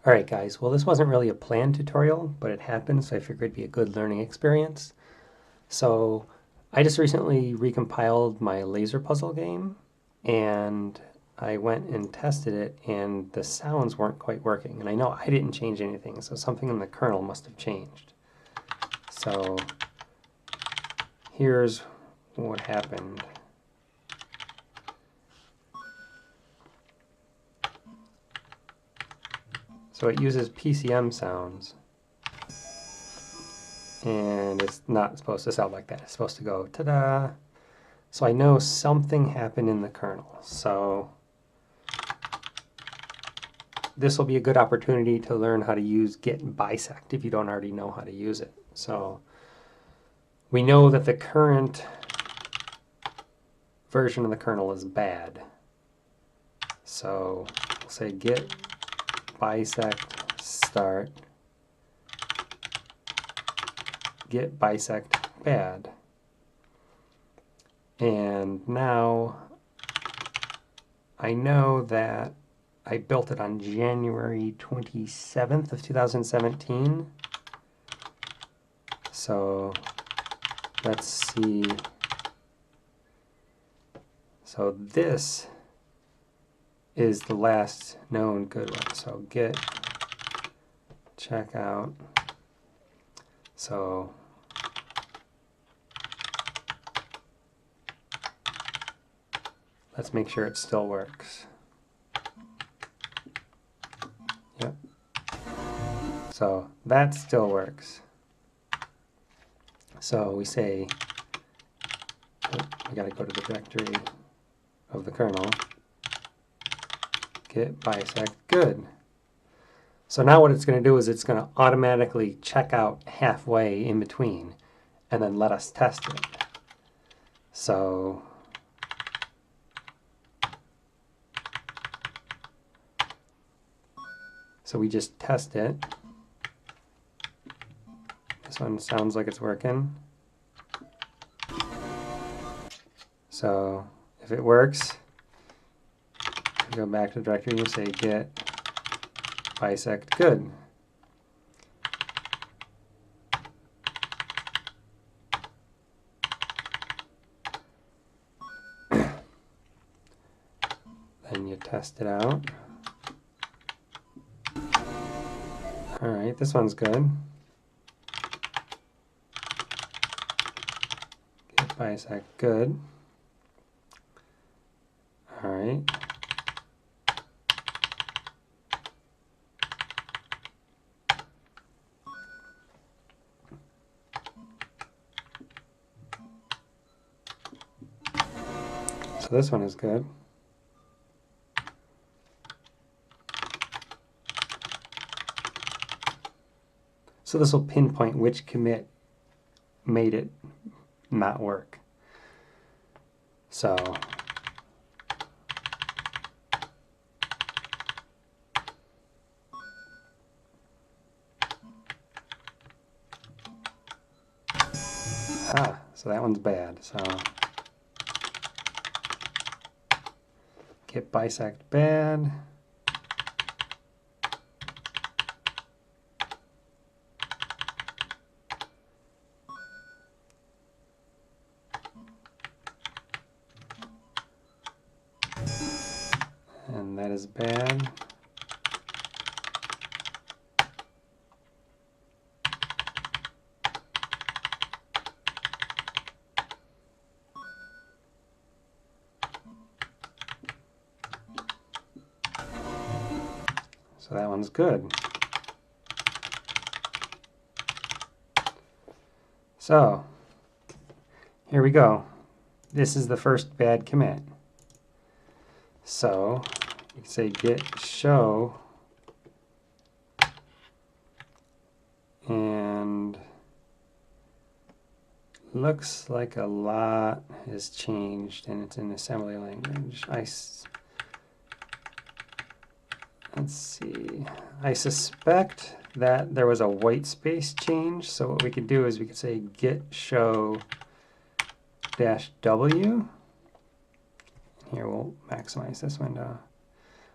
Alright guys, well this wasn't really a planned tutorial, but it happened, so I figured it'd be a good learning experience. So I just recently recompiled my laser puzzle game, and I went and tested it, and the sounds weren't quite working. And I know I didn't change anything, so something in the kernel must have changed. So here's what happened. So it uses PCM sounds, and it's not supposed to sound like that. It's supposed to go ta-da. So I know something happened in the kernel. So this will be a good opportunity to learn how to use get and bisect if you don't already know how to use it. So we know that the current version of the kernel is bad. So we'll say get bisect start, get bisect bad. And now I know that I built it on January 27th of 2017. So let's see. So this is the last known good one. So get checkout. So let's make sure it still works. Yep. So that still works. So we say, we got to go to the directory of the kernel, get bisect good. So now what it's going to do is it's going to automatically check out halfway in between and then let us test it. So we just test it. This one sounds like it's working. So if it works, you go back to the directory and you say get bisect good. Then you test it out. All right, this one's good. Get bisect good. All right. So this one is good. So this will pinpoint which commit made it not work. So so that one's bad. So get bisect bad. And that is bad. So that one's good. So here we go. This is the first bad commit. So you can say get show, and looks like a lot has changed, and it's in assembly language. Let's see. I suspect that there was a white space change, so what we could do is we could say get show -w. Here we'll maximize this window.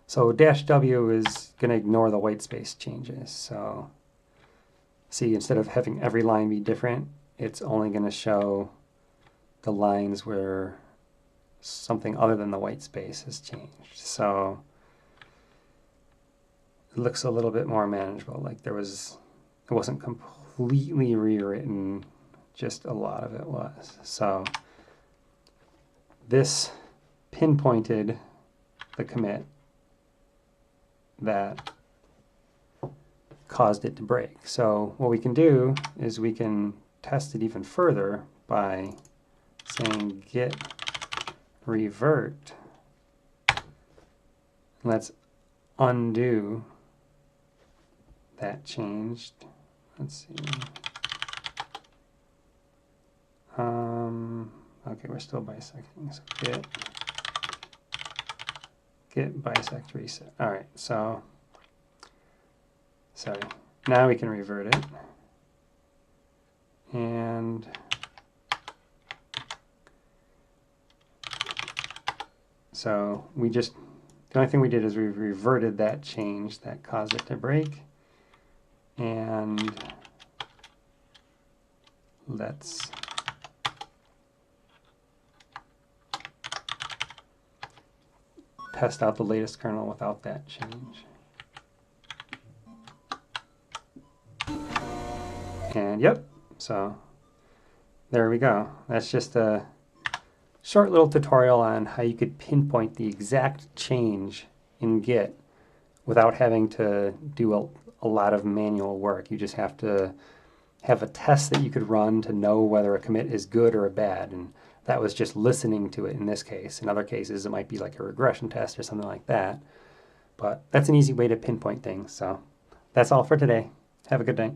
So dash W is going to ignore the white space changes. So see, instead of having every line be different, it's only going to show the lines where something other than the white space has changed. So it looks a little bit more manageable. Like it wasn't completely rewritten, just a lot of it was. So this pinpointed the commit that caused it to break. So what we can do is we can test it even further by saying git revert. Let's undo that changed. Let's see. Okay, we're still bisecting. So git bisect reset. All right, so sorry. Now we can revert it. And so the only thing we did is we reverted that change that caused it to break. And let's test out the latest kernel without that change. And yep, so there we go. That's just a short little tutorial on how you could pinpoint the exact change in Git without having to do a lot of manual work. You just have to have a test that you could run to know whether a commit is good or a bad. And that was just listening to it in this case. In other cases, it might be like a regression test or something like that. But that's an easy way to pinpoint things. So that's all for today. Have a good night.